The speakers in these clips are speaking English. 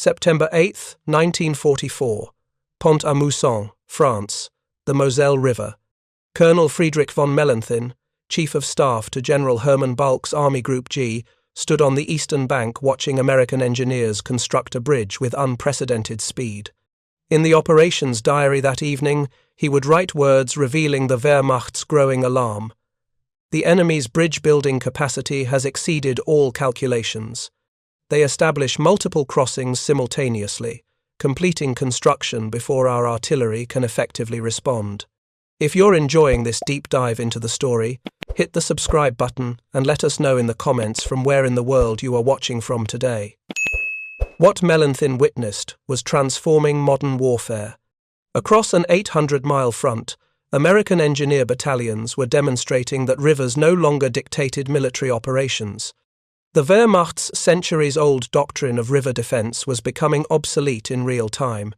September 8, 1944. Pont-à-Mousson, France, the Moselle River. Colonel Friedrich von Mellenthin, Chief of Staff to General Hermann Balck's Army Group G, stood on the eastern bank watching American engineers construct a bridge with unprecedented speed. In the operations diary that evening, he would write words revealing the Wehrmacht's growing alarm. The enemy's bridge-building capacity has exceeded all calculations. They establish multiple crossings simultaneously, completing construction before our artillery can effectively respond. If you're enjoying this deep dive into the story, hit the subscribe button and let us know in the comments from where in the world you are watching from today. What Mellenthin witnessed was transforming modern warfare. Across an 800-mile front, American engineer battalions were demonstrating that rivers no longer dictated military operations. The Wehrmacht's centuries-old doctrine of river defense was becoming obsolete in real time.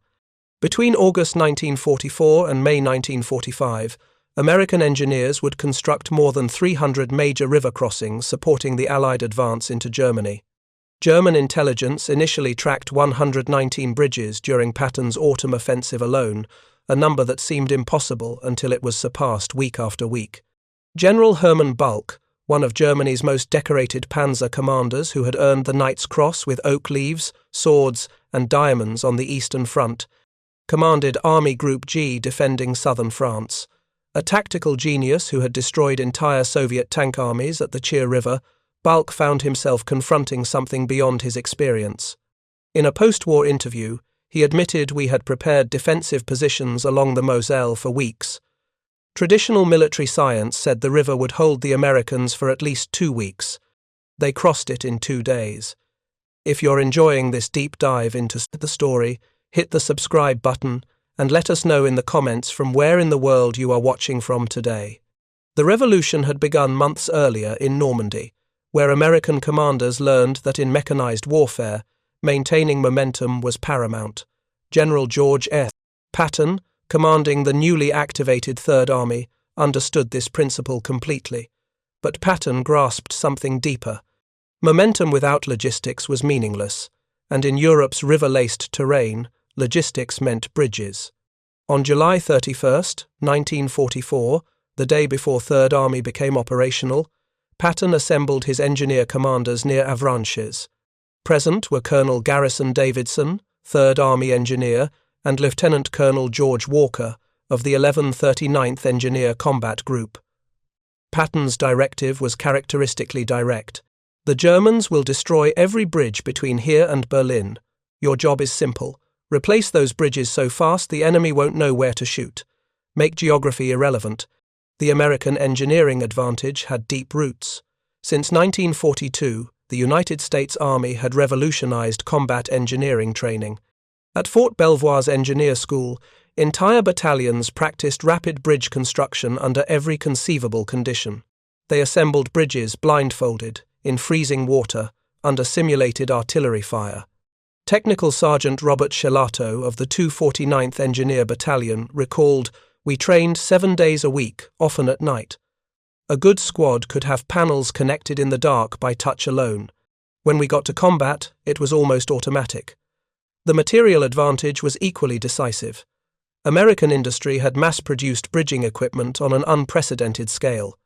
Between August 1944 and May 1945, American engineers would construct more than 300 major river crossings supporting the Allied advance into Germany. German intelligence initially tracked 119 bridges during Patton's autumn offensive alone, a number that seemed impossible until it was surpassed week after week. General Hermann Balck, one of Germany's most decorated panzer commanders who had earned the Knight's Cross with oak leaves, swords, and diamonds on the Eastern Front, commanded Army Group G defending southern France. A tactical genius who had destroyed entire Soviet tank armies at the Chir River, Balck found himself confronting something beyond his experience. In a post-war interview, he admitted we had prepared defensive positions along the Moselle for weeks. Traditional military science said the river would hold the Americans for at least 2 weeks. They crossed it in 2 days. If you're enjoying this deep dive into the story, hit the subscribe button and let us know in the comments from where in the world you are watching from today. The revolution had begun months earlier in Normandy, where American commanders learned that in mechanized warfare, maintaining momentum was paramount. General George S. Patton, commanding the newly activated Third Army, understood this principle completely. But Patton grasped something deeper. Momentum without logistics was meaningless, and in Europe's river-laced terrain, logistics meant bridges. On July 31, 1944, the day before Third Army became operational, Patton assembled his engineer commanders near Avranches. Present were Colonel Garrison Davidson, Third Army engineer, and Lieutenant Colonel George Walker of the 1139th Engineer Combat Group. Patton's directive was characteristically direct. The Germans will destroy every bridge between here and Berlin. Your job is simple. Replace those bridges so fast the enemy won't know where to shoot. Make geography irrelevant. The American engineering advantage had deep roots. Since 1942, the United States Army had revolutionized combat engineering training. At Fort Belvoir's engineer school, entire battalions practiced rapid bridge construction under every conceivable condition. They assembled bridges blindfolded, in freezing water, under simulated artillery fire. Technical Sergeant Robert Shelato of the 249th Engineer Battalion recalled, "We trained 7 days a week, often at night. A good squad could have panels connected in the dark by touch alone. When we got to combat, it was almost automatic." The material advantage was equally decisive. American industry had mass-produced bridging equipment on an unprecedented scale.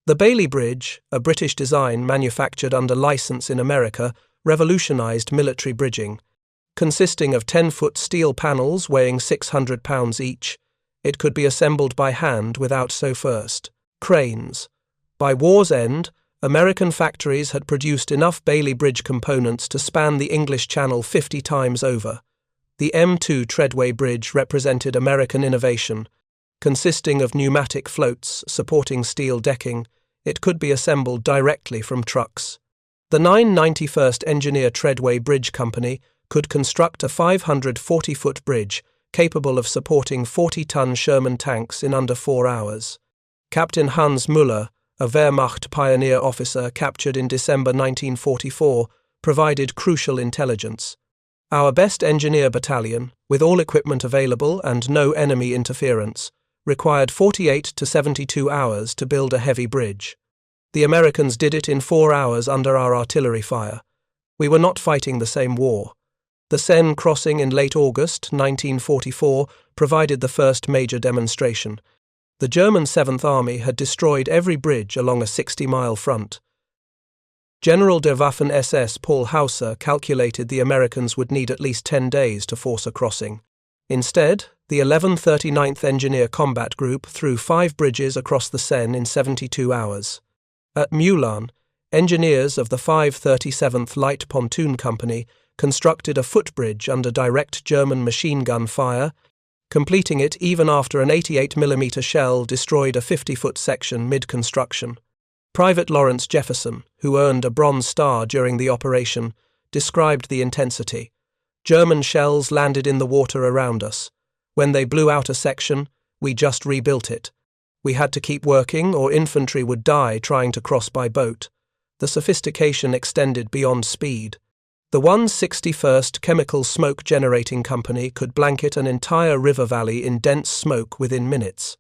The Bailey Bridge, a British design manufactured under license in America, revolutionized military bridging. Consisting of 10-foot steel panels weighing 600 pounds each, it could be assembled by hand without first cranes. By war's end, American factories had produced enough Bailey Bridge components to span the English Channel 50 times over. The M2 Treadway Bridge represented American innovation. Consisting of pneumatic floats supporting steel decking, it could be assembled directly from trucks. The 991st Engineer Treadway Bridge Company could construct a 540-foot bridge capable of supporting 40-ton Sherman tanks in under 4 hours. Captain Hans Müller, a Wehrmacht pioneer officer captured in December 1944, provided crucial intelligence. Our best engineer battalion, with all equipment available and no enemy interference, required 48 to 72 hours to build a heavy bridge. The Americans did it in 4 hours under our artillery fire. We were not fighting the same war. The Seine crossing in late August 1944 provided the first major demonstration. The German 7th Army had destroyed every bridge along a 60-mile front. General der Waffen-SS Paul Hauser calculated the Americans would need at least 10 days to force a crossing. Instead, the 1139th Engineer Combat Group threw 5 bridges across the Seine in 72 hours. At Meulan, engineers of the 537th Light Pontoon Company constructed a footbridge under direct German machine gun fire, completing it even after an 88mm shell destroyed a 50-foot section mid-construction. Private Lawrence Jefferson, who earned a Bronze Star during the operation, described the intensity. German shells landed in the water around us. When they blew out a section, we just rebuilt it. We had to keep working or infantry would die trying to cross by boat. The sophistication extended beyond speed. The 161st Chemical Smoke Generating Company could blanket an entire river valley in dense smoke within minutes.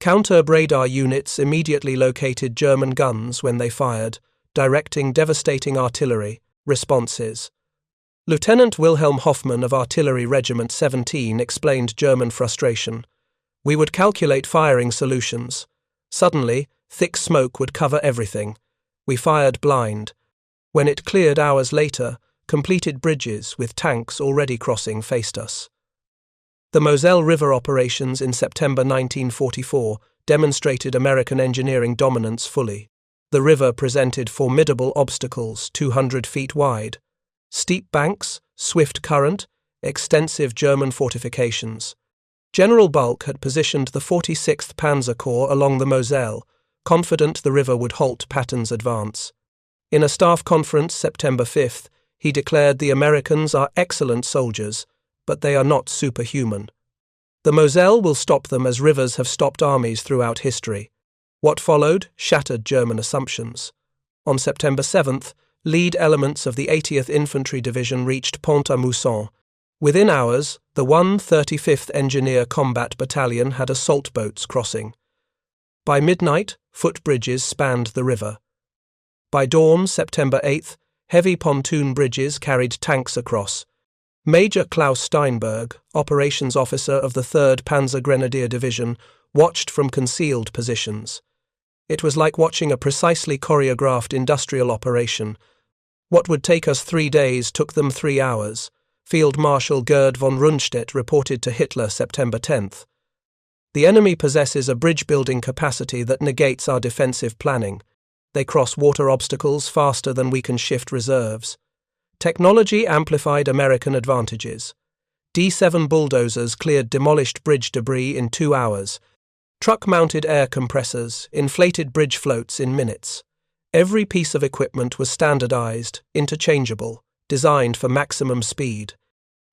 Counter-radar units immediately located German guns when they fired, directing devastating artillery responses. Lieutenant Wilhelm Hoffmann of Artillery Regiment 17 explained German frustration. We would calculate firing solutions. Suddenly, thick smoke would cover everything. We fired blind. When it cleared hours later, completed bridges with tanks already crossing faced us. The Moselle River operations in September 1944 demonstrated American engineering dominance fully. The river presented formidable obstacles 200 feet wide. Steep banks, swift current, extensive German fortifications. General Bulck had positioned the 46th Panzer Corps along the Moselle, confident the river would halt Patton's advance. In a staff conference September 5th, he declared the Americans are excellent soldiers, but they are not superhuman. The Moselle will stop them as rivers have stopped armies throughout history. What followed shattered German assumptions. On September 7th, lead elements of the 80th Infantry Division reached Pont-à-Mousson. Within hours, the 135th Engineer Combat Battalion had assault boats crossing. By midnight, footbridges spanned the river. By dawn, September 8th, heavy pontoon bridges carried tanks across. Major Klaus Steinberg, operations officer of the 3rd Panzer Grenadier Division, watched from concealed positions. It was like watching a precisely choreographed industrial operation. What would take us 3 days took them 3 hours. Field Marshal German von Rundstedt reported to Hitler September 10th. The enemy possesses a bridge-building capacity that negates our defensive planning. They cross water obstacles faster than we can shift reserves. Technology amplified American advantages. D7 bulldozers cleared demolished bridge debris in 2 hours. Truck-mounted air compressors inflated bridge floats in minutes. Every piece of equipment was standardized, interchangeable, designed for maximum speed.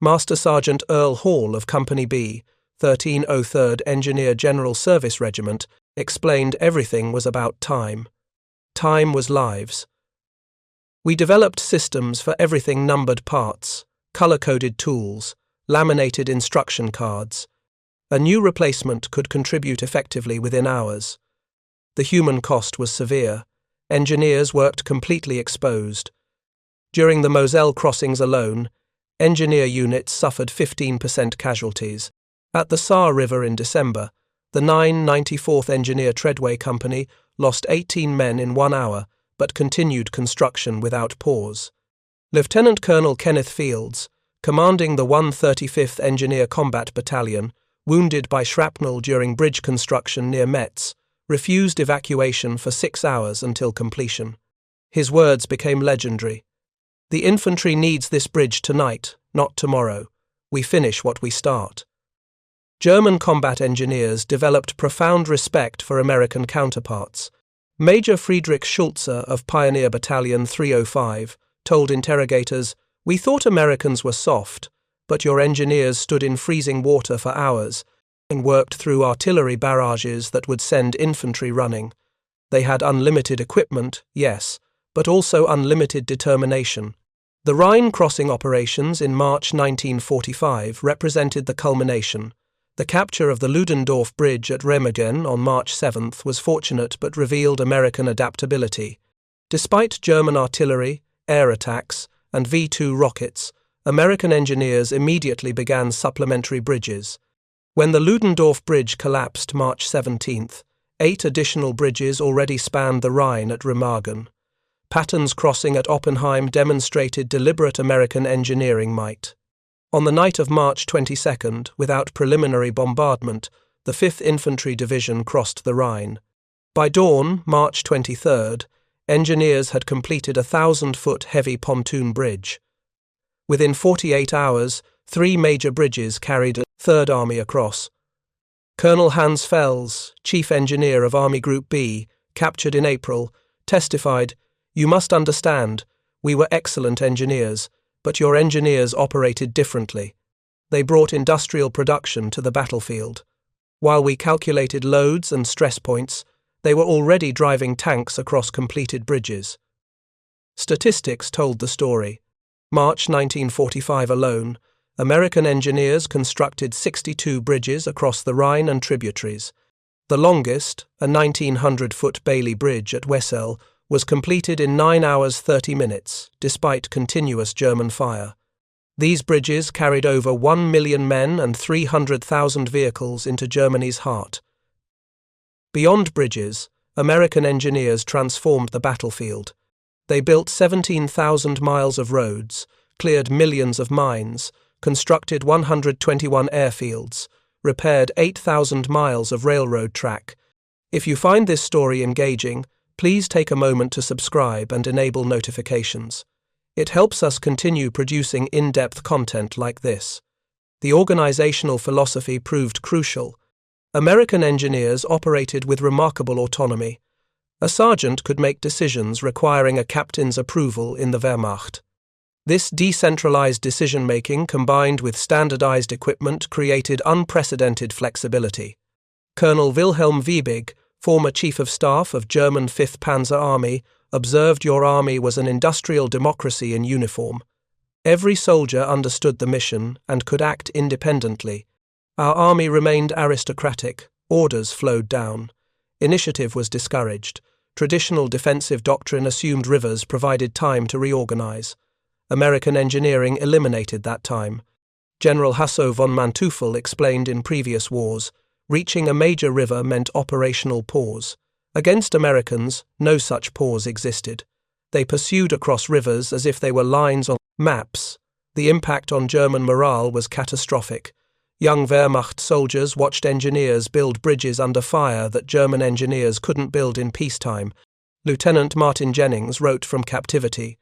Master Sergeant Earl Hall of Company B, 1303rd Engineer General Service Regiment, explained everything was about time. Time was lives. We developed systems for everything: numbered parts, color-coded tools, laminated instruction cards. A new replacement could contribute effectively within hours. The human cost was severe. Engineers worked completely exposed. During the Moselle crossings alone, engineer units suffered 15% casualties. At the Saar River in December, the 994th Engineer Treadway Company lost 18 men in 1 hour, but continued construction without pause. Lieutenant Colonel Kenneth Fields, commanding the 135th Engineer Combat Battalion, wounded by shrapnel during bridge construction near Metz, refused evacuation for 6 hours until completion. His words became legendary. "The infantry needs this bridge tonight, not tomorrow. We finish what we start." German combat engineers developed profound respect for American counterparts. Major Friedrich Schulze of Pioneer Battalion 305 told interrogators, "We thought Americans were soft, but your engineers stood in freezing water for hours and worked through artillery barrages that would send infantry running. They had unlimited equipment, yes, but also unlimited determination." The Rhine crossing operations in March 1945 represented the culmination. The capture of the Ludendorff Bridge at Remagen on March 7th was fortunate but revealed American adaptability. Despite German artillery, air attacks, and V-2 rockets, American engineers immediately began supplementary bridges. When the Ludendorff Bridge collapsed March 17th, 8 additional bridges already spanned the Rhine at Remagen. Patton's crossing at Oppenheim demonstrated deliberate American engineering might. On the night of March 22nd, without preliminary bombardment, the 5th Infantry Division crossed the Rhine. By dawn, March 23rd, engineers had completed a 1,000-foot heavy pontoon bridge. Within 48 hours, 3 major bridges carried a Third Army across. Colonel Hans Fels, chief engineer of Army Group B, captured in April, testified, "You must understand, we were excellent engineers, but your engineers operated differently. They brought industrial production to the battlefield. While we calculated loads and stress points, they were already driving tanks across completed bridges." Statistics told the story. March 1945 alone, American engineers constructed 62 bridges across the Rhine and tributaries. The longest, a 1,900-foot Bailey Bridge at Moselle, was completed in 9 hours 30 minutes, despite continuous German fire. These bridges carried over 1 million men and 300,000 vehicles into Germany's heart. Beyond bridges, American engineers transformed the battlefield. They built 17,000 miles of roads, cleared millions of mines, constructed 121 airfields, repaired 8,000 miles of railroad track. If you find this story engaging, please take a moment to subscribe and enable notifications. It helps us continue producing in-depth content like this. The organizational philosophy proved crucial. American engineers operated with remarkable autonomy. A sergeant could make decisions requiring a captain's approval in the Wehrmacht. This decentralized decision-making combined with standardized equipment created unprecedented flexibility. Colonel Wilhelm Wiebig, former Chief of Staff of German 5th Panzer Army, observed your army was an industrial democracy in uniform. Every soldier understood the mission and could act independently. Our army remained aristocratic, orders flowed down. Initiative was discouraged. Traditional defensive doctrine assumed rivers provided time to reorganize. American engineering eliminated that time. General Hasso von Manteuffel explained in previous wars, reaching a major river meant operational pause. Against Americans, no such pause existed. They pursued across rivers as if they were lines on maps. The impact on German morale was catastrophic. Young Wehrmacht soldiers watched engineers build bridges under fire that German engineers couldn't build in peacetime. Lieutenant Martin Jennings wrote from captivity,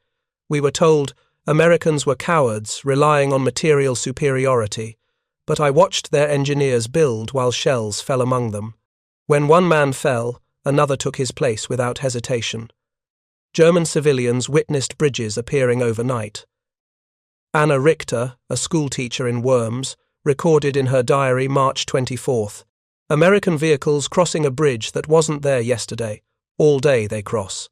"We were told Americans were cowards relying on material superiority, but I watched their engineers build while shells fell among them. When one man fell, another took his place without hesitation." German civilians witnessed bridges appearing overnight. Anna Richter, a schoolteacher in Worms, recorded in her diary March 24th, "American vehicles crossing a bridge that wasn't there yesterday. All day they cross.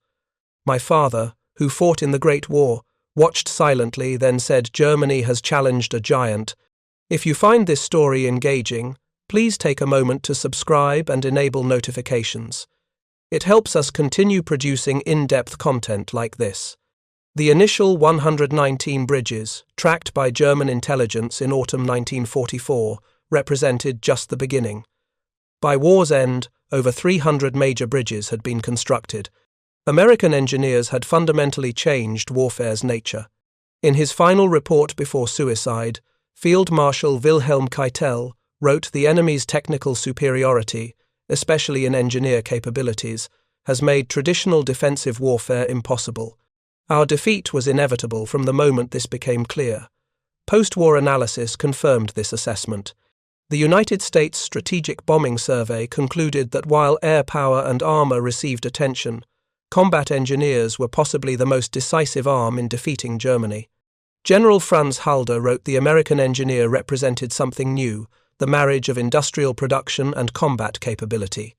My father, who fought in the Great War, watched silently, then said Germany has challenged a giant." If you find this story engaging, please take a moment to subscribe and enable notifications. It helps us continue producing in-depth content like this. The initial 119 bridges, tracked by German intelligence in autumn 1944, represented just the beginning. By war's end, over 300 major bridges had been constructed. American engineers had fundamentally changed warfare's nature. In his final report before suicide, Field Marshal Wilhelm Keitel wrote, "The enemy's technical superiority, especially in engineer capabilities, has made traditional defensive warfare impossible. Our defeat was inevitable from the moment this became clear." Post-war analysis confirmed this assessment. The United States Strategic Bombing Survey concluded that while air power and armor received attention, combat engineers were possibly the most decisive arm in defeating Germany. General Franz Halder wrote the American engineer represented something new, the marriage of industrial production and combat capability.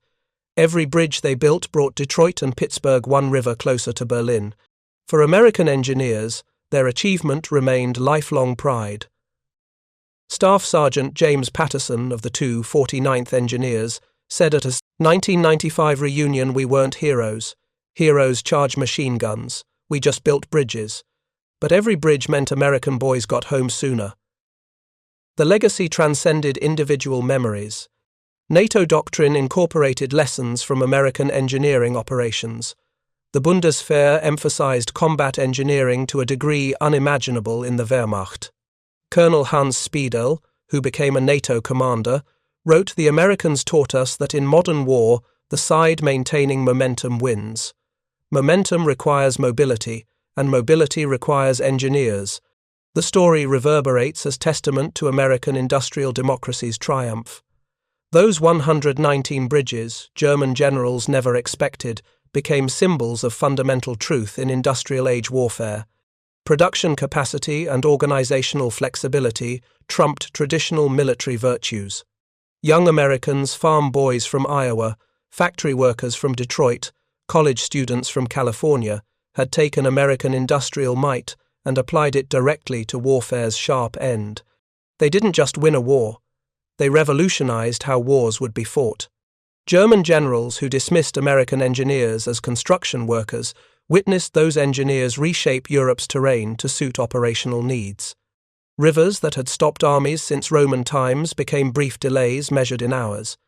Every bridge they built brought Detroit and Pittsburgh one river closer to Berlin. For American engineers, their achievement remained lifelong pride. Staff Sergeant James Patterson of the 249th Engineers said at a 1995 reunion, "We weren't heroes. Heroes charge machine guns. We just built bridges." but every bridge meant American boys got home sooner. The legacy transcended individual memories. NATO doctrine incorporated lessons from American engineering operations. The Bundeswehr emphasized combat engineering to a degree unimaginable in the Wehrmacht. Colonel Hans Speidel, who became a NATO commander, wrote, "The Americans taught us that in modern war, the side maintaining momentum wins. Momentum requires mobility, and mobility requires engineers." The story reverberates as testament to American industrial democracy's triumph. Those 119 bridges, German generals never expected, became symbols of fundamental truth in industrial age warfare. Production capacity and organizational flexibility trumped traditional military virtues. Young Americans, farm boys from Iowa, factory workers from Detroit, college students from California, had taken American industrial might and applied it directly to warfare's sharp end. They didn't just win a war, they revolutionized how wars would be fought. German generals who dismissed American engineers as construction workers witnessed those engineers reshape Europe's terrain to suit operational needs. Rivers that had stopped armies since Roman times became brief delays measured in hours.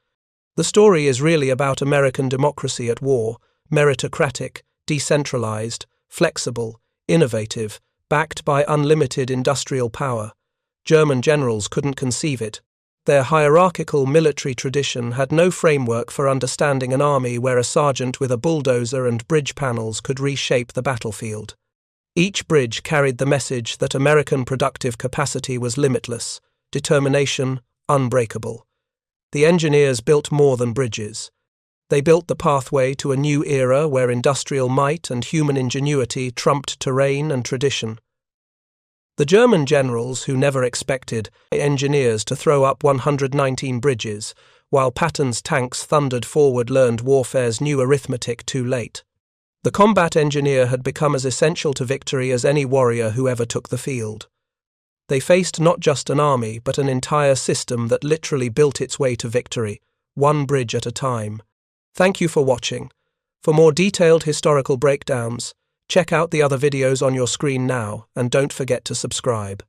The story is really about American democracy at war, meritocratic, decentralized, flexible, innovative, backed by unlimited industrial power. German generals couldn't conceive it. Their hierarchical military tradition had no framework for understanding an army where a sergeant with a bulldozer and bridge panels could reshape the battlefield. Each bridge carried the message that American productive capacity was limitless, determination unbreakable. The engineers built more than bridges. They built the pathway to a new era where industrial might and human ingenuity trumped terrain and tradition. The German generals who never expected engineers to throw up 119 bridges, while Patton's tanks thundered forward, learned warfare's new arithmetic too late. The combat engineer had become as essential to victory as any warrior who ever took the field. They faced not just an army, but an entire system that literally built its way to victory, one bridge at a time. Thank you for watching. For more detailed historical breakdowns, check out the other videos on your screen now, and don't forget to subscribe.